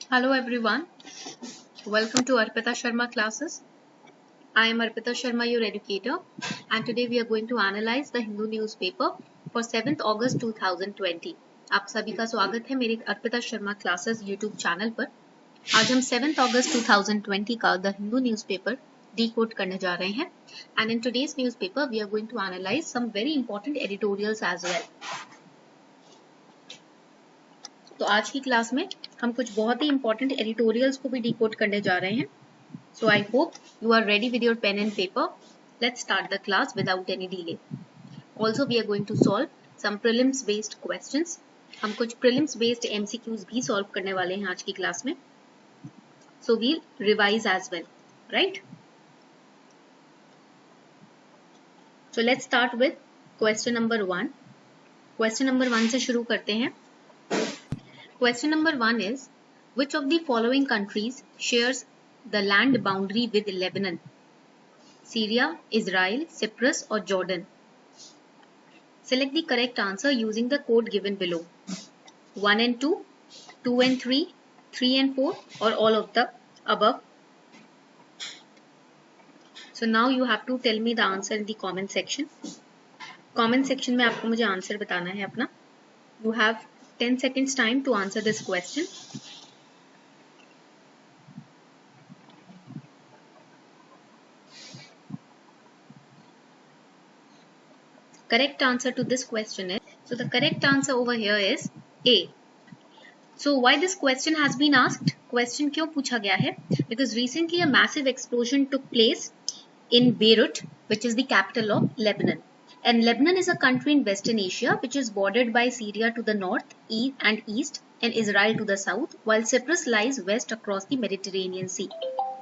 Hello everyone, welcome to Arpita Sharma classes. I am Arpita Sharma, your educator, and today we are going to analyze the Hindu newspaper for 7th August 2020. आप सभी का स्वागत है मेरे Arpita Sharma classes YouTube channel पर। आज हम 7th August 2020 का द हिंदू न्यूज़पेपर डिकोड करने जा रहे हैं and in today's newspaper we are going to analyze some very important editorials as well. तो आज की क्लास में हम कुछ बहुत ही इंपॉर्टेंट एडिटोरियल्स को भी डिकोड करने जा रहे हैं. So I hope you are ready with your pen and paper. Let's start the class without any delay. Also we are going to solve some prelims based questions. हम कुछ prelims based MCQs भी solve करने वाले हैं आज की class में. So we'll revise as well, right? So let's start with question number 1. Question number 1 से शुरू करते हैं. Question number 1 is, which of the following countries shares the land boundary with Lebanon? Syria, Israel, Cyprus or Jordan? Select the correct answer using the code given below. 1 and 2, 2 and 3, 3 and 4 or all of the above. So now you have to tell me the answer in the comment section. Comment section में आपको मुझे answer बताना है अपना. You have 10 seconds time to answer this question. Correct answer to this question is, so the correct answer over here is A. So why this question has been asked? Question क्यों पूछा गया है? Because recently a massive explosion took place in Beirut, which is the capital of Lebanon. And Lebanon is a country in Western Asia which is bordered by Syria to the north and east and Israel to the south, while Cyprus lies west across the Mediterranean Sea.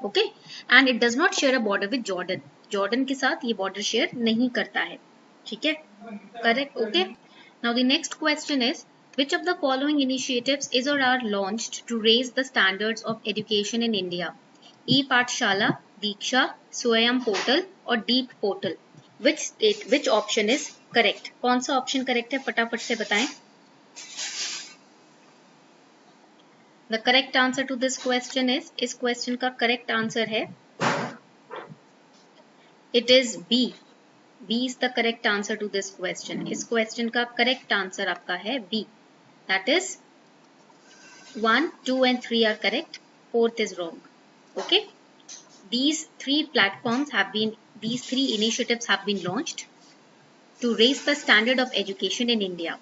Okay, and it does not share a border with Jordan. Jordan के साथ ये border share नहीं करता है. ठीक है? Correct? Okay. Now the next question is, which of the following initiatives is or are launched to raise the standards of education in India? E-Pathshala, Diksha, Swayam Portal or Deep Portal? Which option is correct? कौन सा option correct है फटाफट से बताएं. The correct answer to this question is, इस question का correct answer है, it is B. B is the correct answer to this question. इस question का correct answer आपका है B. That is 1, 2 and 3 are correct. 4th is wrong. Okay. These three initiatives have been launched to raise the standard of education in India.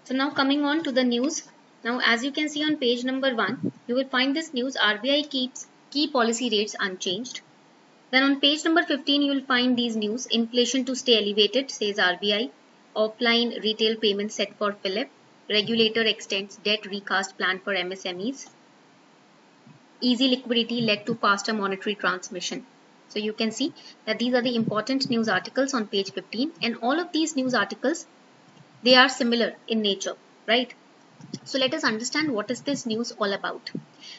So now coming on to the news. Now as you can see on page number 1, you will find this news, RBI keeps key policy rates unchanged. Then on page number 15, you will find these news, inflation to stay elevated, says RBI, offline retail payments set for Philip, regulator extends debt recast plan for MSMEs, easy liquidity led to faster monetary transmission. So you can see that these are the important news articles on page 15, and all of these news articles, they are similar in nature, right? So let us understand what is this news all about.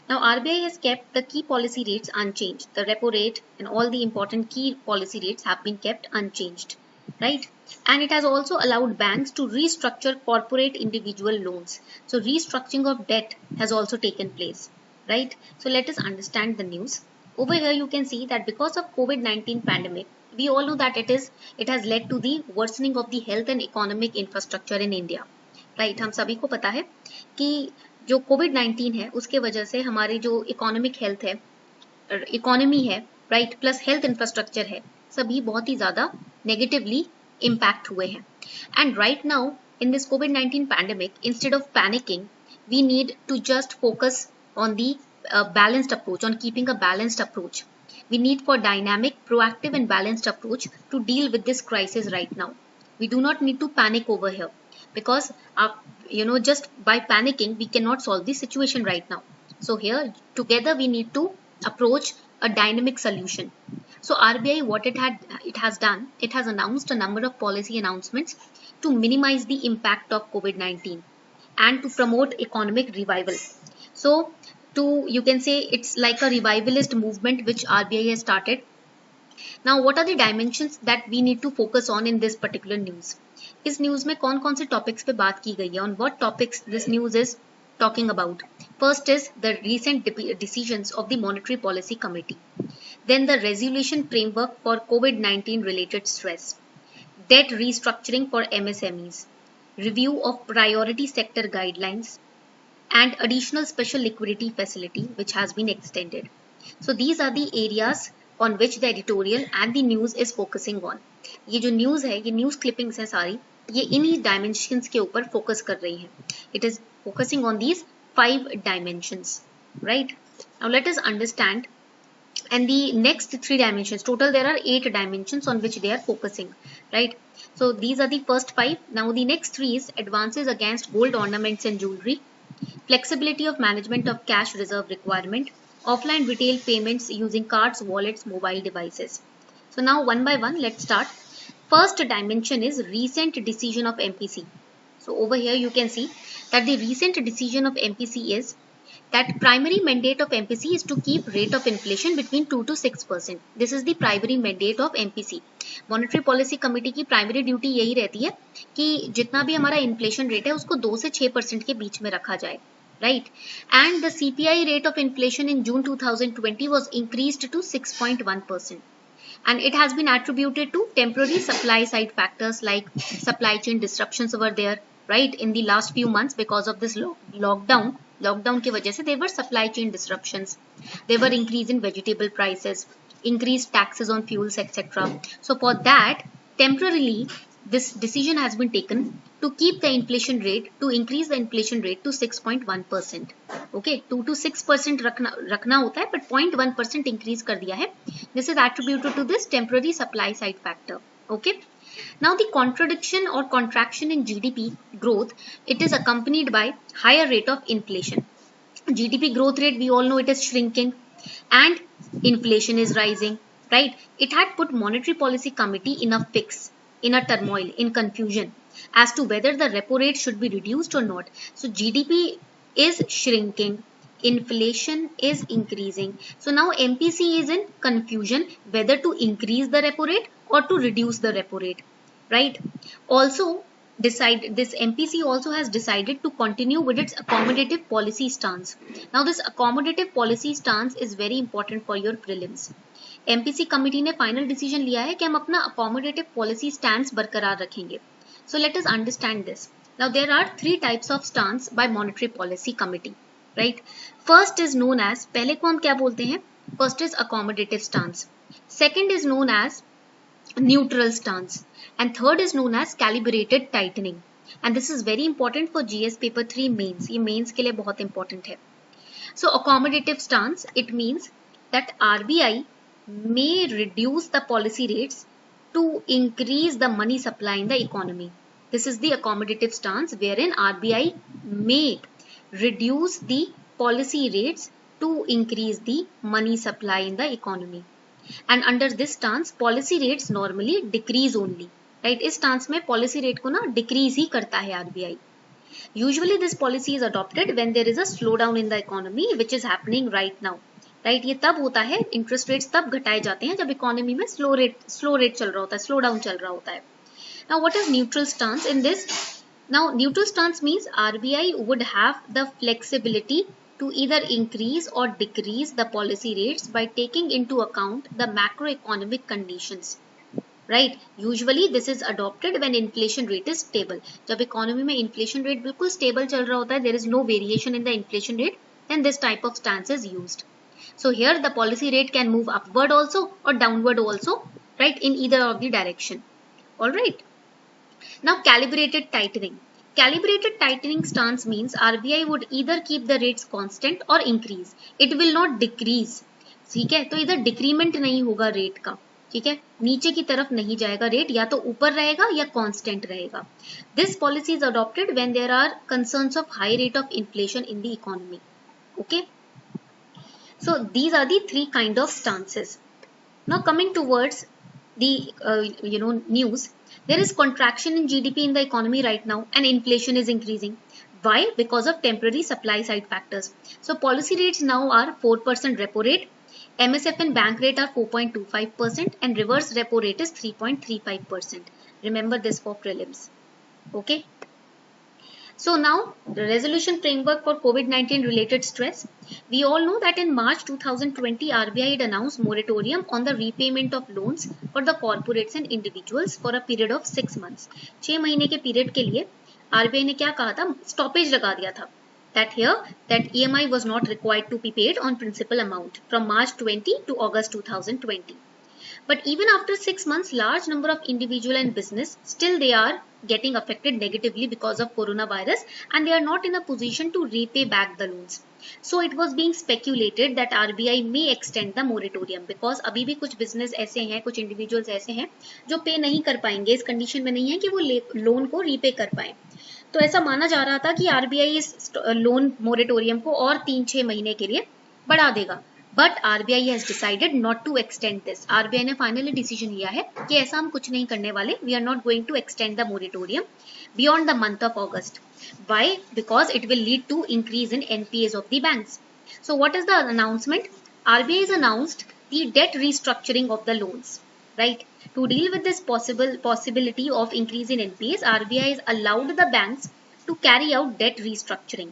Now RBI has kept the key policy rates unchanged. The repo rate and all the important key policy rates have been kept unchanged, right? And it has also allowed banks to restructure corporate individual loans. So restructuring of debt has also taken place, right? So let us understand the news. Over here you can see that because of COVID-19 pandemic, we all know that it has led to the worsening of the health and economic infrastructure in India. Right, हम सभी को पता है कि जो कोविड-19 है उसके वजह से हमारी जो इकोनॉमिक हेल्थ है, इकोनॉमी है, राइट, प्लस हेल्थ इंफ्रास्ट्रक्चर है, सभी बहुत ही ज़्यादा नेगेटिवली इम्पैक्ट हुए हैं. And right now in this कोविड-19 pandemic, instead of panicking, we need to just focus on the balanced approach, on keeping a balanced approach. We need for dynamic, proactive and balanced approach to deal with this crisis right now. We do not need to panic over here, because just by panicking we cannot solve the situation right now. So here together we need to approach a dynamic solution. So RBI, what it has done, it has announced a number of policy announcements to minimize the impact of COVID-19 and to promote economic revival. So you can say it's like a revivalist movement which RBI has started. Now what are the dimensions that we need to focus on in this particular news? इस news में कौन कौन से topics पे बात की गई है? On what topics this news is talking about. First is the recent decisions of the Monetary Policy Committee. Then the resolution framework for COVID-19 related stress. Debt restructuring for MSMEs. Review of priority sector guidelines and additional special liquidity facility which has been extended. So these are the areas on which the editorial and the news is focusing on. ये जो news है, ये news clippings है सारी, ये इन्हीं dimensions के ऊपर focus कर रही है. It is focusing on these 5 dimensions, right? Now let us understand. And the next 3 dimensions, total there are 8 dimensions on which they are focusing, right? So these are the first 5. Now the next 3 is advances against gold ornaments and jewelry, flexibility of management of cash reserve requirement, offline retail payments using cards, wallets, mobile devices. So now one by one, let's start. First dimension is recent decision of MPC. So over here you can see that the recent decision of MPC is that primary mandate of MPC is to keep rate of inflation between 2 to 6%. This is the primary mandate of MPC. Monetary Policy Committee की primary duty यही रहती है कि जितना भी हमारा inflation rate है उसको 2 से 6% के बीच में रखा जाए, right? And the CPI rate of inflation in June 2020 was increased to 6.1%. And it has been attributed to temporary supply side factors like supply chain disruptions over there, right? In the last few months because of this lockdown की वजह से there were supply chain disruptions, there were increase in vegetable prices, increased taxes on fuels, etc. So for that, temporarily this decision has been taken to keep the inflation rate, to increase the inflation rate to 6.1%. Okay, 2 to 6% रखना होता है, but 0.1% increase कर दिया है. This is attributed to this temporary supply side factor. Okay. Now the contraction or contraction in GDP growth, it is accompanied by higher rate of inflation. GDP growth rate, we all know it is shrinking and inflation is rising, right? It had put Monetary Policy Committee in a fix, in a turmoil, in confusion as to whether the repo rate should be reduced or not. So GDP is shrinking, inflation is increasing. So now MPC is in confusion whether to increase the repo rate or to reduce the repo rate, right? Also, this MPC also has decided to continue with its accommodative policy stance. Now this accommodative policy stance is very important for your prelims. MPC committee ने final decision लिया है कि हम अपना accommodative policy stance बरकरार रखेंगे. So let us understand this. Now there are 3 types of stance by Monetary Policy Committee, right? First is known as, पहले को हम क्या बोलते हैं? First is accommodative stance. Second is known as neutral stance. And third is known as calibrated tightening. And this is very important for GS paper 3 mains. ये mains के लिए बहुत important है. So accommodative stance, it means that RBI may reduce the policy rates to increase the money supply in the economy. This is the accommodative stance wherein RBI may reduce the policy rates to increase the money supply in the economy. And under this stance, policy rates normally decrease only. Right? इस stance में policy rate को ना decrease ही करता है RBI. Usually this policy is adopted when there is a slowdown in the economy which is happening right now. Right? ये तब होता है, interest rates तब घटाए जाते हैं जब economy में slow rate चल रहा होता है, slowdown चल रहा होता है. Now what is neutral stance in this? Now neutral stance means RBI would have the flexibility to either increase or decrease the policy rates by taking into account the macroeconomic conditions. Right? Usually this is adopted when inflation rate is stable. जब economy में inflation rate बिल्कुल stable चल रहा होता है, there is no variation in the inflation rate, then this type of stance is used. So here the policy rate can move upward also or downward also, right, in either of the direction. Alright. Now calibrated tightening. Calibrated tightening stance means RBI would either keep the rates constant or increase. It will not decrease. ठीक है, तो इधर decrement नहीं होगा rate का. ठीक है, नीचे की तरफ नहीं जाएगा रेट, या तो ऊपर रहेगा या कांस्टेंट रहेगा. This policy is adopted when there are concerns of high rate of inflation in the economy. Okay, so these are the 3 kind of stances. Now coming towards the news, there is contraction in GDP in the economy right now and inflation is increasing. Why? Because of temporary supply side factors. So policy rates now are 4% repo rate, MSF and bank rate are 4.25% and reverse repo rate is 3.35%. Remember this for prelims. Okay. So now the resolution framework for COVID-19 related stress. We all know that in March 2020, RBI had announced moratorium on the repayment of loans for the corporates and individuals for a period of 6 months. 6 महीने के period के लिए RBI ने क्या कहा था, stoppage लगा दिया था. That here that EMI was not required to be paid on principal amount from March 20 to August 2020. But even after 6 months, large number of individual and business still they are getting affected negatively because of coronavirus, and they are not in a position to repay back the loans. So it was being speculated that RBI may extend the moratorium because अभी भी कुछ business ऐसे हैं, कुछ individuals ऐसे हैं जो पे नहीं कर पाएंगे, इस कंडीशन में नहीं है कि वो लोन को रीपे कर पाए. तो ऐसा माना जा रहा था कि आरबीआई इस लोन मोरेटोरियम को और 3-6 महीने के लिए बढ़ा देगा. But RBI has decided not to extend this. RBI ने फाइनली डिसीजन लिया है कि ऐसा हम कुछ नहीं करने वाले. We are not going to extend the moratorium beyond the month of August. Why? Because it will lead to increase in NPAs of the banks. So what is the announcement? RBI has announced the debt restructuring of the loans. Right? To deal with this possibility of increase in NPAs, RBI has allowed the banks to carry out debt restructuring.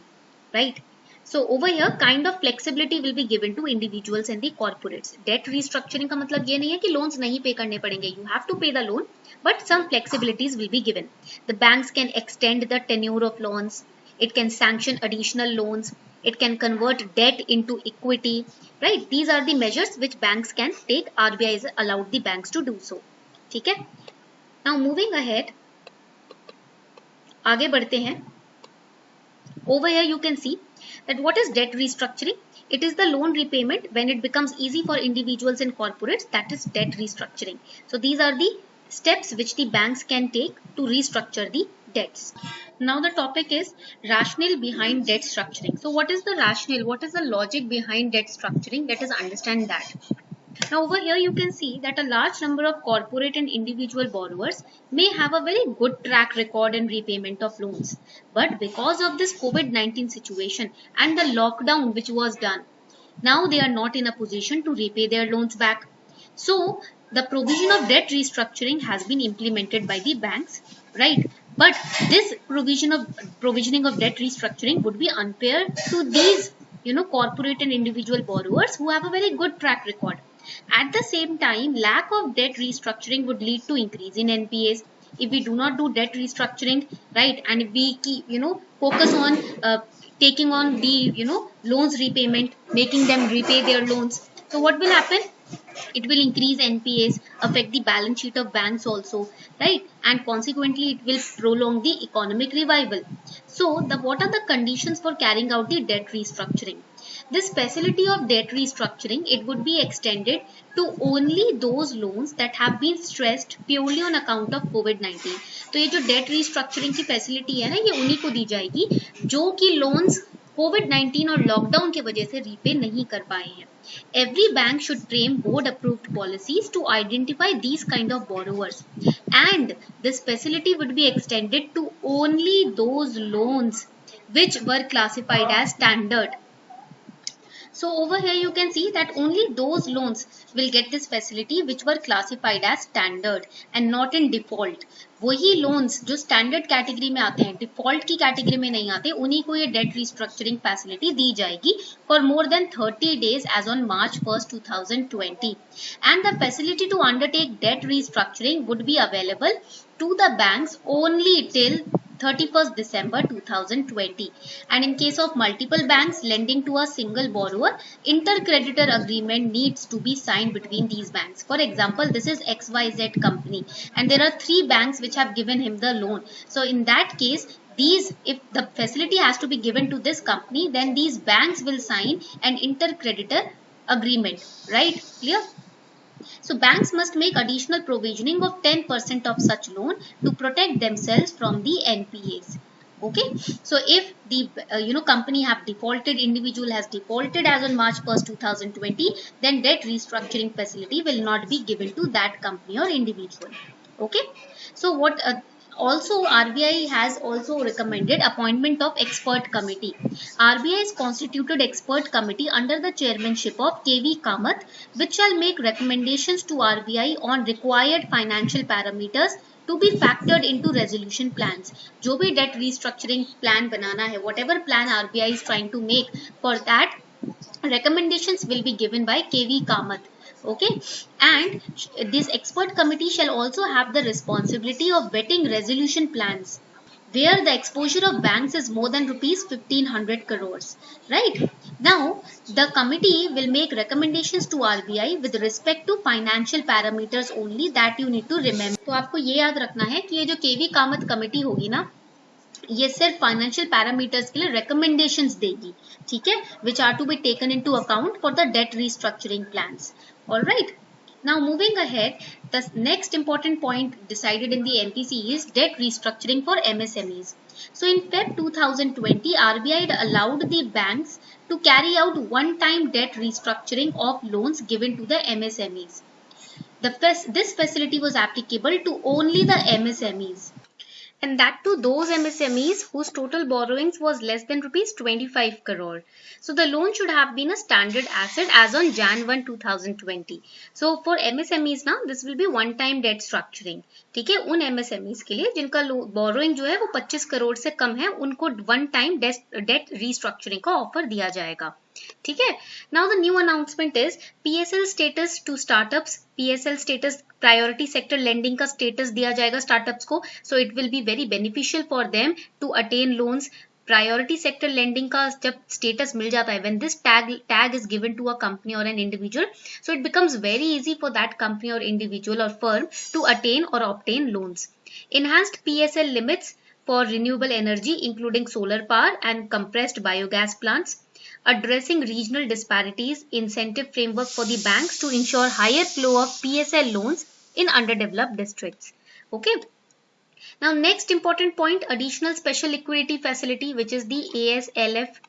Right? So over here kind of flexibility will be given to individuals and the corporates. Debt restructuring का मतलब ये नहीं है कि loans नहीं pay करने पड़ेंगे. You have to pay the loan, but some flexibilities will be given. The banks can extend the tenure of loans. It can sanction additional loans. It can convert debt into equity. Right? These are the measures which banks can take. RBI has allowed the banks to do so. ठीक है? Now moving ahead, आगे बढ़ते हैं. Over here you can see that what is debt restructuring? It is the loan repayment when it becomes easy for individuals and corporates. That is debt restructuring. So these are the steps which the banks can take to restructure the debts. Now the topic is rationale behind debt structuring. So what is the rationale? What is the logic behind debt structuring? Let us understand that. Now over here you can see that a large number of corporate and individual borrowers may have a very good track record in repayment of loans. But because of this COVID-19 situation and the lockdown which was done, now they are not in a position to repay their loans back. So the provision of debt restructuring has been implemented by the banks, right? But this provisioning of debt restructuring would be unfair to these corporate and individual borrowers who have a very good track record. At the same time, lack of debt restructuring would lead to increase in NPAs. If we do not do debt restructuring, right, and if we keep, focus on taking on the, loans repayment, making them repay their loans. So what will happen? It will increase NPAs, affect the balance sheet of banks also, right? And consequently, it will prolong the economic revival. So, what are the conditions for carrying out the debt restructuring? This facility of debt restructuring, it would be extended to only those loans that have been stressed purely on account of COVID-19. तो ये जो debt restructuring की facility है ना, ये उन्हीं को दी जाएगी जो कि loans COVID-19 और लॉकडाउन की वजह से रीपे नहीं कर पाए हैं. Every bank should frame board approved policies to identify these kind of borrowers, and this facility would be extended to only those loans which were classified as standard. So over here you can see that only those loans will get this facility which were classified as standard and not in default. वही loans जो standard category में आते हैं, default की category में नहीं आते, उन्हीं को ये debt restructuring facility दी जाएगी for more than 30 days as on March 1st, 2020. And the facility to undertake debt restructuring would be available to the banks only till 31st December 2020, and in case of multiple banks lending to a single borrower, intercreditor agreement needs to be signed between these banks. For example, this is XYZ company and there are 3 banks which have given him the loan. So in that case, if the facility has to be given to this company, then these banks will sign an intercreditor agreement, right? Clear? So banks must make additional provisioning of 10% of such loan to protect themselves from the NPAs. Okay, so if the company have defaulted, individual has defaulted as on March 1st, 2020, then debt restructuring facility will not be given to that company or individual. Okay, so what also RBI has also recommended appointment of expert committee. RBI has constituted expert committee under the chairmanship of KV Kamath, which shall make recommendations to RBI on required financial parameters to be factored into resolution plans. जो भी debt restructuring plan बनाना है, whatever plan RBI is trying to make, for that recommendations will be given by KV Kamath. Okay, and this expert committee shall also have the responsibility of vetting resolution plans where the exposure of banks is more than rupees 1500 crores. Right now, the committee will make recommendations to RBI with respect to financial parameters only, that you need to remember. तो आपको ये याद रखना है कि ये जो केवी Kamat committee होगी ना, ये सिर्फ फाइनेंशियल पैरामीटर्स के लिए recommendations देगी, ठीक है, which are to be taken into account for the debt restructuring plans. All right. Now moving ahead, the next important point decided in the MPC is debt restructuring for MSMEs. So in Feb 2020, RBI allowed the banks to carry out one-time debt restructuring of loans given to the MSMEs. This facility was applicable to only the MSMEs, and that to those MSMEs whose total borrowings was less than rupees 25 crore. So the loan should have been a standard asset as on Jan 1, 2020. So for MSMEs now, this will be one time debt structuring. ठीक है, उन MSMEs के लिए जिनका borrowing जो है वो 25 करोड़ से कम है, उनको one time debt restructuring का ऑफर दिया जाएगा. ठीक है. Now the new announcement is PSL status to startups. PSL status priority sector lending का स्टेटस दिया जाएगा स्टार्टअप्स को. So it will be very beneficial for them to attain loans. Priority sector lending का जब स्टेटस मिल जाता है, when this tag is given to a company or an individual, so it becomes very easy for that company or individual or firm to attain or obtain loans. Enhanced PSL limits for renewable energy including solar power and compressed biogas plants. Addressing regional disparities, incentive framework for the banks to ensure higher flow of PSL loans in underdeveloped districts. Okay. Now next important point, additional special liquidity facility, which is the ASLF.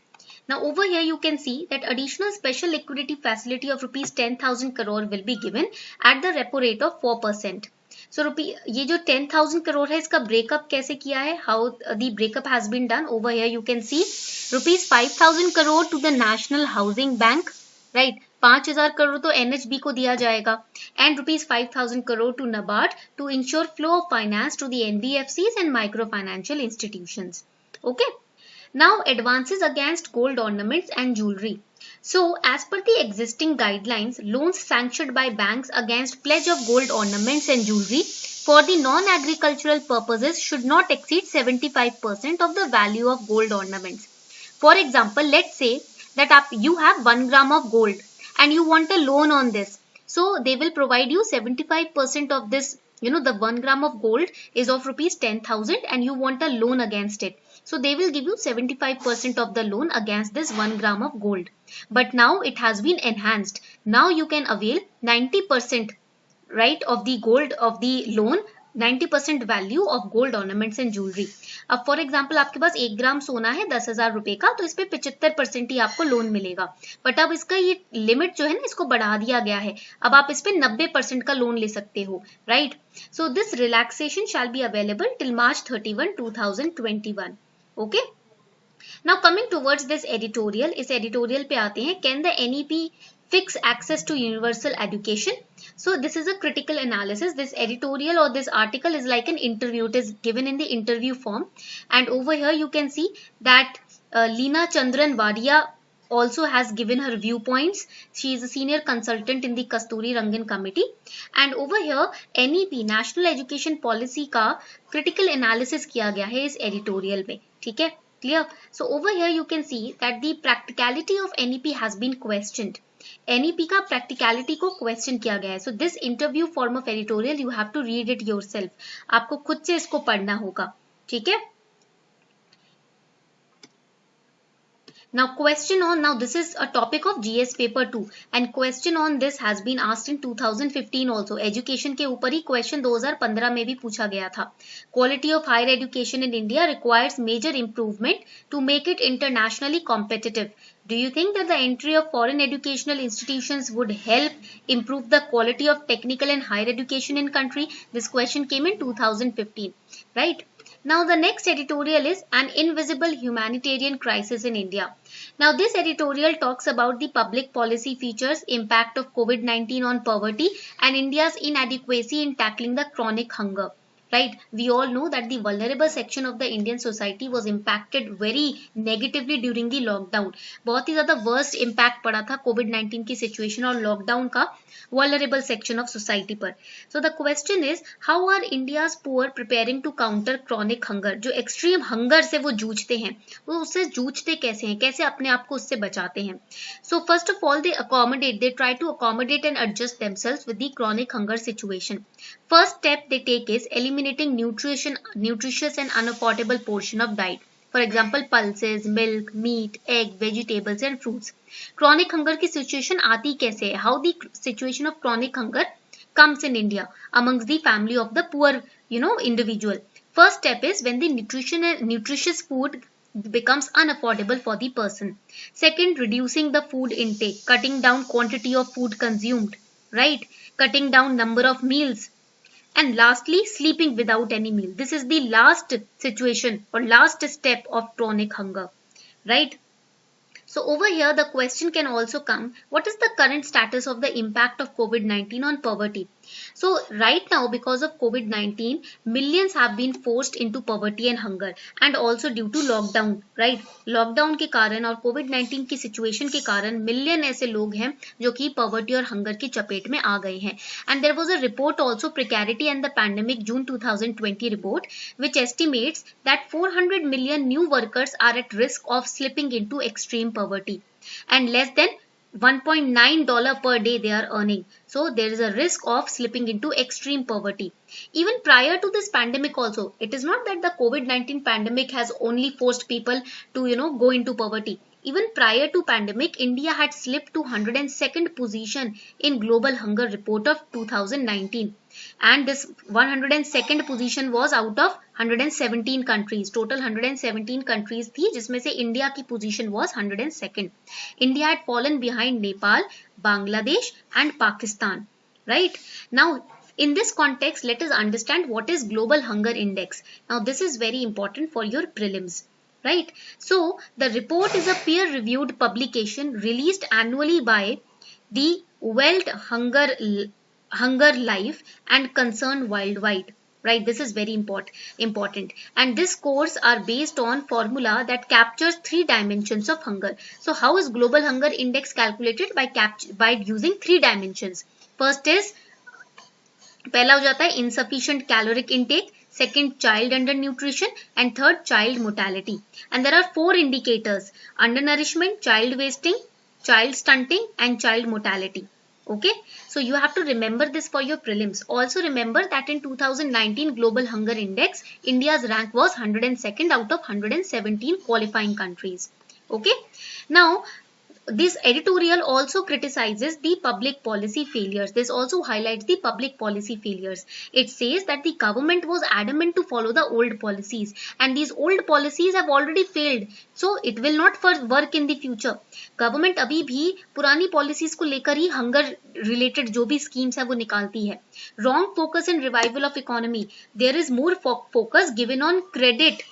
Now over here you can see that additional special liquidity facility of rupees 10,000 crore will be given at the repo rate of 4%. So ये जो 10,000 crore है, इसका breakup कैसे किया है? How the breakup has been done? Over here you can see rupees 5,000 crore to the National Housing Bank, right? 5,000 crore तो NHB को दिया जाएगा, and rupees 5,000 crore to NABARD to ensure flow of finance to the NBFCs and microfinancial institutions. Okay. Now advances against gold ornaments and jewelry. So as per the existing guidelines, loans sanctioned by banks against pledge of gold ornaments and jewelry for the non-agricultural purposes should not exceed 75% of the value of gold ornaments. For example, let's say that you have 1 gram of gold and you want a loan on this. So they will provide you 75% of this. You know, the 1 gram of gold is of rupees 10,000 and you want a loan against it. So they will give you 75% of the loan against this 1 gram of gold. But now it has been enhanced. Now you can avail 90%, right, of the gold of the loan, 90% value of gold ornaments and jewelry. अब for example आपके पास 1 ग्राम सोना है 10,000 रुपए का, तो इस पे 75% ही आपको लोन मिलेगा. बट अब इसका ये लिमिट जो है ना, इसको बढ़ा दिया गया है. अब आप इस पे 90% का लोन ले सकते हो, right? So this relaxation shall be available till March 31, 2021. Okay. Now coming towards this editorial, इस एडिटोरियल पे आते हैं. Can the NEP fix access to universal education? So this is a critical analysis. This editorial or this article is like an interview. It is given in the interview form, and over here you can see that Leena Chandran Wadia also has given her viewpoints. She is a senior consultant in the Kasturi Rangan committee, and over here NEP National Education Policy का critical analysis किया गया है इस editorial में. ठीक है, clear? So over here you can see that the practicality of NEP has been questioned. NEP का practicality को question किया गया है. So this interview form of editorial you have to read it yourself. आपको खुद से इसको पढ़ना होगा. ठीक है. Now question on, now this is a topic of GS paper 2 and question on this has been asked in 2015 also. Education के ऊपर ही question 2015 में भी पूछा गया था. Quality of higher education in India requires major improvement to make it internationally competitive. Do you think that the entry of foreign educational institutions would help improve the quality of technical and higher education in country? This question came in 2015, right? Now the next editorial is an invisible humanitarian crisis in India. Now this editorial talks about the public policy features, impact of COVID-19 on poverty and India's inadequacy in tackling the chronic hunger. right? We all know that the vulnerable section of the Indian society was impacted very negatively during the lockdown. बहुत ही ज़्यादा worst impact पड़ा था COVID-19 की situation और lockdown का vulnerable section of society पर. So the question is, how are India's poor preparing to counter chronic hunger? जो extreme hunger से वो जूझते हैं, वो उससे जूझते कैसे हैं, कैसे अपने आप को उससे बचाते हैं? So first of all, they try to accommodate and adjust themselves with the chronic hunger situation. First step they take is eliminating nutritious and unaffordable portion of diet. For example, pulses, milk, meat, egg, vegetables and fruits. Chronic hunger की situation आती कैसे है? How the situation of chronic hunger comes in India amongst the family of the poor, individual. First step is when the nutritious food becomes unaffordable for the person. Second, reducing the food intake, cutting down quantity of food consumed, right? Cutting down number of meals. And lastly, sleeping without any meal. This is the last situation or last step of chronic hunger, right? So over here, the question can also come, what is the current status of the impact of COVID-19 on poverty? So right now, because of COVID-19, millions have been forced into poverty and hunger, and also due to lockdown, right? Lockdown के कारण और COVID-19 की situation के कारण million ऐसे लोग हैं जो कि poverty और hunger की चपेट में आ गए हैं. And there was a report also, Precarity and the Pandemic, June 2020 report, which estimates that 400 million new workers are at risk of slipping into extreme poverty, and less than $1.9 per day they are earning. So there is a risk of slipping into extreme poverty. Even prior to this pandemic also, it is not that the COVID-19 pandemic has only forced people to, go into poverty. Even prior to pandemic, India had slipped to 102nd position in Global Hunger Report of 2019. And this 102nd position was out of 117 countries. Total 117 countries थी, जिसमें से India की position was 102nd. India had fallen behind Nepal, Bangladesh and Pakistan. Right? Now, in this context, let us understand what is Global Hunger Index. Now, this is very important for your prelims. Right? So, the report is a peer-reviewed publication released annually by the World Hunger Life and Concern Worldwide. Right, this is very important. And these scores are based on formula that captures 3 dimensions of hunger. So how is Global Hunger Index calculated? By using 3 dimensions. First is, पहला हो जाता है insufficient caloric intake, second child undernutrition, and third child mortality. And there are 4 indicators: undernourishment, child wasting, child stunting and child mortality. Okay, so you have to remember this for your prelims. Also remember that in 2019 Global Hunger Index, India's rank was 102nd out of 117 qualifying countries. Okay, now this editorial also criticizes the public policy failures. This also highlights the public policy failures. It says that the government was adamant to follow the old policies, and these old policies have already failed. So it will not work in the future. Government अभी भी पुरानी policies को लेकर ही hunger related जो भी schemes है वो निकालती है. Wrong focus in revival of economy. There is more focus given on credit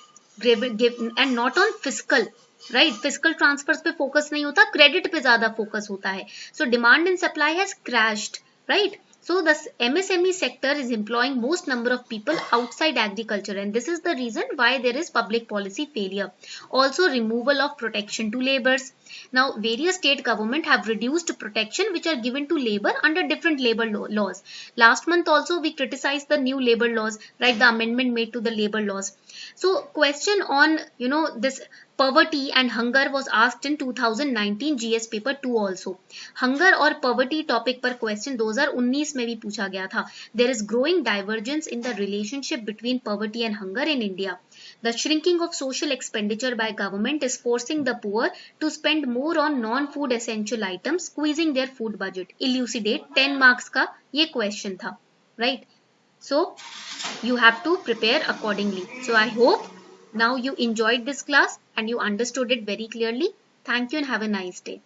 and not on fiscal. Right, physical transfers पे फोकस नहीं होता, क्रेडिट पे ज्यादा फोकस होता है. So demand and supply has crashed, right. So the MSME sector is employing most number of people outside agriculture, and this is the reason why there is public policy failure. Also removal of protection to laborers. Now various state government have reduced protection which are given to labor under different labor laws. Last month also we criticized the new labor laws, right, the amendment made to the labor laws. So question on this poverty and hunger was asked in 2019 GS paper 2 also. Hunger और poverty topic पर question 2019 में भी पूछा गया था. There is growing divergence in the relationship between poverty and hunger in India. The shrinking of social expenditure by government is forcing the poor to spend more on non-food essential items, squeezing their food budget. Elucidate 10 marks का ये question था, right? So you have to prepare accordingly. So I hope now you enjoyed this class and you understood it very clearly. Thank you and have a nice day.